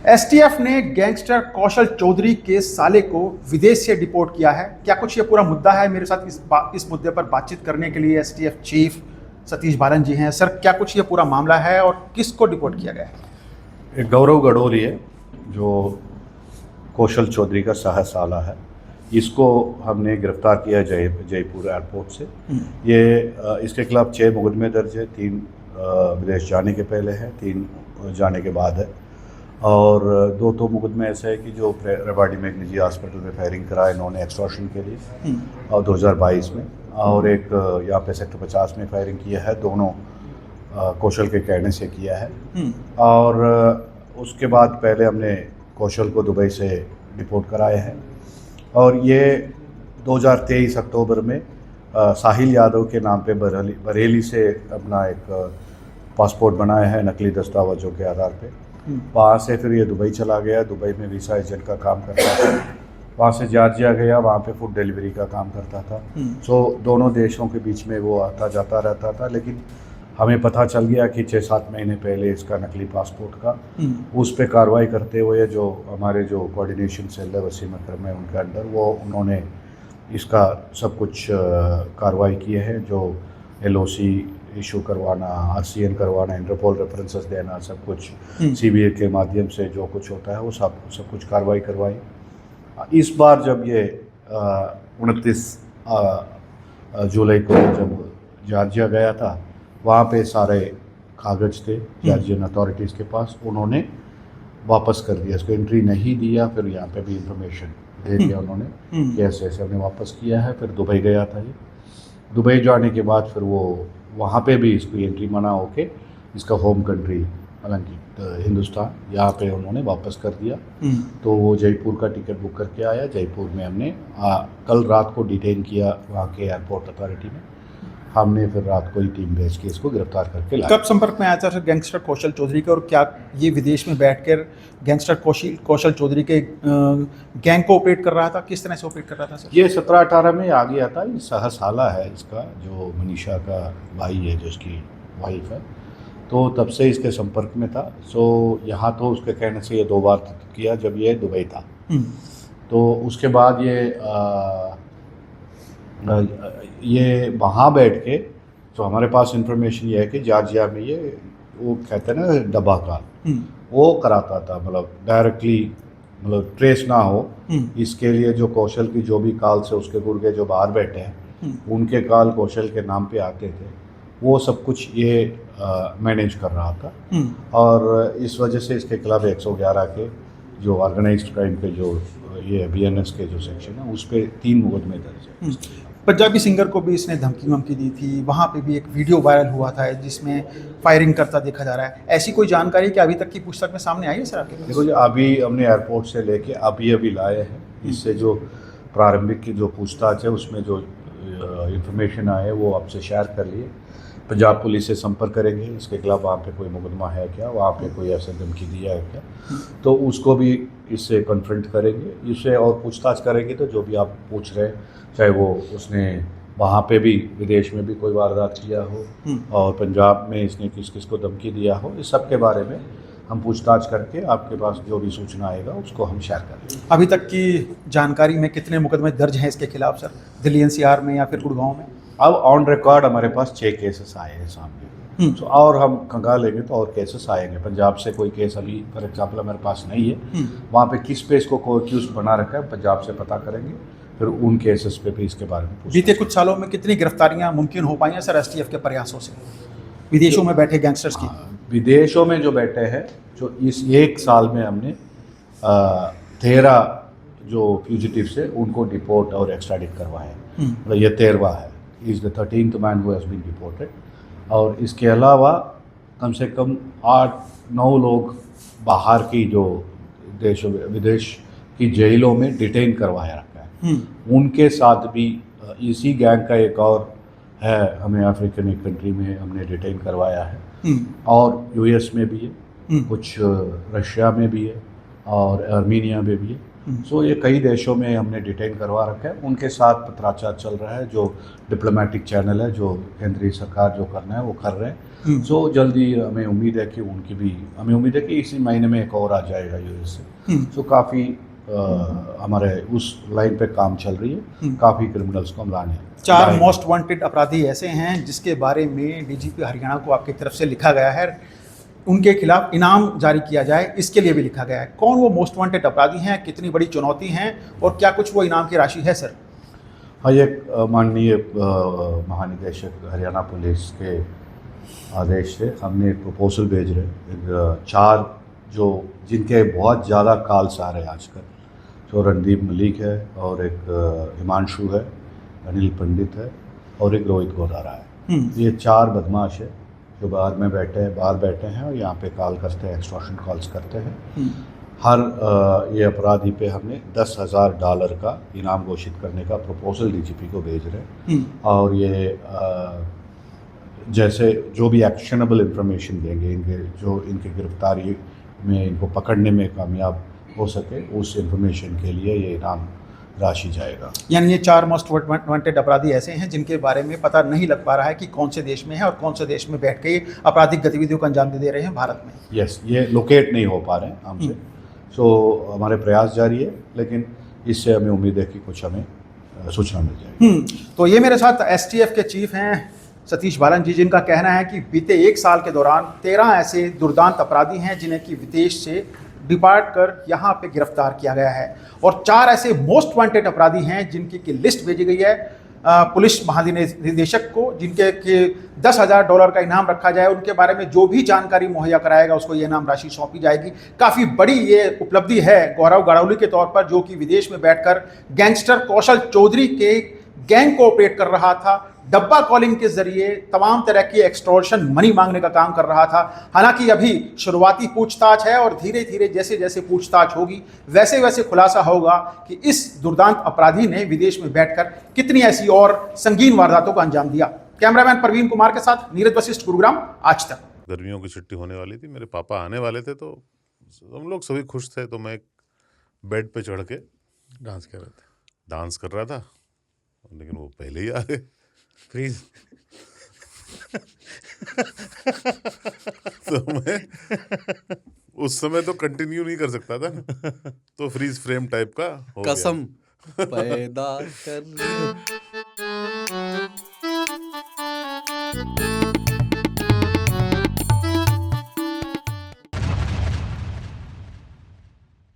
STF ने gangster कौशल चौधरी के साले को विदेश से डिपोर्ट किया है। क्या कुछ ये पूरा मुद्दा है? मेरे साथ इस मुद्दे पर बातचीत करने के लिए एसटीएफ चीफ सतीश बालन जी हैं। सर, क्या कुछ ये पूरा मामला है और किसको डिपोर्ट किया गया है? एक गौरव गडोली है जो कौशल चौधरी का साला है। इसको हमने गिरफ्तार किया जयपुर एयरपोर्ट से। ये इसके खिलाफ 6 मुकदमे दर्ज है। 3 विदेश जाने के पहले है, 3 जाने के बाद है। और 2 मुकदमे ऐसे है कि जो रेवाड़ी में एक निजी हॉस्पिटल में फायरिंग कराए इन्होंने एक्सटॉर्शन के लिए और 2022 में, और एक यहाँ पे सेक्टर 50 में फायरिंग किया है। दोनों कौशल के कहने से किया है। और उसके बाद पहले हमने कौशल को दुबई से डिपोर्ट कराया है। और ये 2023 अक्टूबर में साहिल यादव के नाम पे बरेली से अपना एक पासपोर्ट बनाया है नकली दस्तावेजों के आधार पे। वहाँ से फिर ये दुबई चला गया। दुबई में वीज़ा एजेंट का काम करता था। वहाँ से जॉर्जिया गया, वहाँ पे फूड डिलीवरी का काम करता था। सो दोनों देशों के बीच में वो आता जाता रहता था। लेकिन हमें पता चल गया कि 6-7 महीने पहले इसका नकली पासपोर्ट का उस पर कार्रवाई करते हुए जो हमारे जो कोऑर्डिनेशन सेल है वसीम अकरम है उनके अंडर, वो उन्होंने इसका सब कुछ कार्रवाई किए हैं। जो LOC इशू करवाना, RCN करवाना, इंटरपोल रेफरेंसेस देना, सब कुछ CBI के माध्यम से जो कुछ होता है वो सब कुछ कार्रवाई करवाई। इस बार जब ये 29 जुलाई को जब जॉर्जिया गया था, वहाँ पे सारे कागज़ थे जॉर्जियन अथॉरिटीज़ के पास। उन्होंने वापस कर दिया, इसको एंट्री नहीं दिया। फिर यहाँ पे भी इंफॉर्मेशन दे दिया उन्होंने कि ऐसे ऐसे हमने वापस किया है। फिर दुबई गया था ये। दुबई जाने के बाद फिर वो वहाँ पे भी इसको एंट्री मना होके इसका होम कंट्री हालांकि हिंदुस्तान, यहाँ पे उन्होंने वापस कर दिया। तो वो जयपुर का टिकट बुक करके आया। जयपुर में हमने कल रात को डिटेन किया वहाँ के एयरपोर्ट अथॉरिटी में। हमने फिर रात को ही टीम भेज के इसको गिरफ्तार करके लाया। कब संपर्क में आया था सर गैंगस्टर कौशल चौधरी का, और क्या ये विदेश में बैठकर गैंगस्टर कौशल चौधरी के गैंग को ऑपरेट कर रहा था? किस तरह से ऑपरेट कर रहा था सर? ये 17-18 में आ गया था। ये साला है इसका, जो मनीषा का भाई है, जो इसकी वाइफ है। तो तब से इसके संपर्क में था। सो यहाँ तो उसके कहने से ये 2 बार किया जब ये दुबई था। तो उसके बाद ये वहाँ बैठ के, तो हमारे पास इंफॉर्मेशन ये है कि जॉर्जिया में ये वो कहते हैं ना डब्बा का, वो कराता था। मतलब डायरेक्टली मतलब ट्रेस ना हो इसके लिए जो कौशल की जो भी कॉल से उसके गुर्गे जो बाहर बैठे हैं उनके कॉल कौशल के नाम पे आते थे। वो सब कुछ ये मैनेज कर रहा था। और इस वजह से इसके खिलाफ 111 के जो ऑर्गेनाइज्ड क्राइम के जो ये BNS के जो सेक्शन है उस पर 3 मुकदमे दर्ज है। पंजाबी सिंगर को भी इसने धमकी दी थी। वहाँ पे भी एक वीडियो वायरल हुआ था जिसमें फायरिंग करता देखा जा रहा है। ऐसी कोई जानकारी कि अभी तक की पूछताछ में सामने आई है सर आपके पास? देखो जी, अभी हमने एयरपोर्ट से लेके अभी लाए हैं। इससे जो प्रारंभिक की जो पूछताछ है उसमें जो इंफॉर्मेशन आए वो आपसे शेयर कर लिए। पंजाब पुलिस से संपर्क करेंगे इसके खिलाफ, वहाँ पे कोई मुकदमा है क्या, वहाँ पे कोई ऐसा धमकी दिया है क्या, तो उसको भी इससे कन्फ्रंट करेंगे, इससे और पूछताछ करेंगे। तो जो भी आप पूछ रहे हैं, चाहे वो उसने वहाँ पे भी विदेश में भी कोई वारदात किया हो और पंजाब में इसने किस किस को धमकी दिया हो, इस सब के बारे में हम पूछताछ करके आपके पास जो भी सूचना आएगा उसको हम शेयर करेंगे। अभी तक की जानकारी में कितने मुकदमे दर्ज हैं इसके खिलाफ सर, दिल्ली NCR में या फिर गुड़गांव में? अब ऑन रिकॉर्ड हमारे पास 6 केसेस आए हैं सामने। तो और हम खंगालेंगे तो और केसेस आएंगे। पंजाब से कोई केस अभी फॉर एग्जाम्पल हमारे पास नहीं है। वहाँ पे किस पे इसको को एक्यूज बना रखा है पंजाब से पता करेंगे, फिर उन केसेस पे भी इसके बारे में। बीते कुछ सालों में कितनी गिरफ्तारियां मुमकिन हो पाई हैं सर STF के प्रयासों से विदेशों में बैठे गैंगस्टर्स की? विदेशों में जो बैठे हैं, जो इस 1 साल में हमने 13 जो फ्यूजिटिव से उनको डिपोर्ट और एक्स्ट्राडिट करवाया। मतलब ये 13वां है। Is the 13th man who has been deported. और इसके अलावा कम से कम 8-9 लोग बाहर की जो विदेश की जेलों में डिटेन करवाया रखा है। उनके साथ भी इसी गैंग का एक और है, हमें अफ्रीकन एक कंट्री में हमने डिटेन करवाया है। और US में भी है, कुछ रशिया में भी है और आर्मीनिया में भी है। सो ये कई देशों में हमने डिटेन करवा रखा है, उनके साथ पत्राचार चल रहा है, जो डिप्लोमेटिक चैनल है, जो केंद्रीय सरकार जो करना है वो कर रहे हैं। सो जल्दी हमें उम्मीद है कि हमें उम्मीद है कि इसी महीने में एक और आ जाएगा यूएस से। सो काफ़ी हमारे उस लाइन पे काम चल रही है, काफ़ी क्रिमिनल्स को हम लाने हैं। 4 मोस्ट वांटेड अपराधी ऐसे हैं जिसके बारे में डीजीपी हरियाणा को आपकी तरफ से लिखा गया है, उनके खिलाफ इनाम जारी किया जाए, इसके लिए भी लिखा गया है। कौन वो मोस्ट वांटेड अपराधी हैं, कितनी बड़ी चुनौती हैं और क्या कुछ वो इनाम की राशि है सर? हाँ, ये माननीय महानिदेशक हरियाणा पुलिस के आदेश से हमने एक प्रपोजल भेज रहे 4 जो जिनके बहुत ज़्यादा कॉल्स आ रहे हैं आजकल। जो रणदीप मलिक है और एक हिमांशु है, अनिल पंडित है और एक रोहित गोदारा है। ये 4 बदमाश है जो बाहर बैठे हैं और यहाँ पे कॉल करते हैं, एक्सटॉर्शन कॉल्स करते हैं। हर ये अपराधी पे हमने $10,000 का इनाम घोषित करने का प्रपोजल डीजीपी को भेज रहे हैं। और ये जैसे जो भी एक्शनेबल इंफॉर्मेशन देंगे, इनके गिरफ्तारी में, इनको पकड़ने में कामयाब हो सके, उस इंफॉर्मेशन के लिए ये इनाम राशि जाएगा। यानी ये 4 मोस्ट वांटेड अपराधी ऐसे हैं जिनके बारे में पता नहीं लग पा रहा है कि कौन से देश में है और कौन से देश में बैठ के ये आपराधिक गतिविधियों को अंजाम दे रहे हैं भारत में। यस, ये लोकेट नहीं हो पा रहे हैं हमसे। सो हमारे प्रयास जारी है, लेकिन इससे हमें उम्मीद है कि कुछ हमें सूचना मिल जाएगी। तो ये मेरे साथ एसटीएफ के चीफ हैं सतीश बालन जी, जिनका कहना है कि बीते 1 साल के दौरान 13 ऐसे दुर्दांत अपराधी हैं जिन्हें कि विदेश से डिपार्ट कर यहाँ पे गिरफ्तार किया गया है और 4 ऐसे मोस्ट वांटेड अपराधी हैं जिनकी की लिस्ट भेजी गई है पुलिस महानिदेशक को, जिनके के $10,000 का इनाम रखा जाए। उनके बारे में जो भी जानकारी मुहैया कराएगा उसको ये इनाम राशि सौंपी जाएगी। काफ़ी बड़ी ये उपलब्धि है गौरव गड़ौली के तौर पर, जो कि विदेश में बैठकर गैंगस्टर कौशल चौधरी के गैंग को ऑपरेट कर रहा था, डब्बा कॉलिंग के जरिए तमाम तरह की एक्सटॉर्शन मनी मांगने का काम कर रहा था। हालांकि अभी शुरुआती पूछताछ है और धीरे धीरे जैसे जैसे पूछताछ होगी वैसे वैसे खुलासा होगा कि इस दुर्दांत अपराधी ने विदेश में बैठकर कितनी ऐसी और संगीन वारदातों को अंजाम दिया। कैमरामैन प्रवीण कुमार के साथ नीरज वशिष्ठ, गुरुग्राम, आज तक। गर्मियों की छुट्टी होने वाली थी, मेरे पापा आने वाले थे, तो हम लोग सभी खुश थे। तो मैं बेड पे चढ़ के डांस कर रहा था, लेकिन वो पहले ही आ गए। प्लीज तो मैं उस समय तो कंटिन्यू नहीं कर सकता था ना, तो फ्रीज फ्रेम टाइप का हो गया। कसम पैदा कर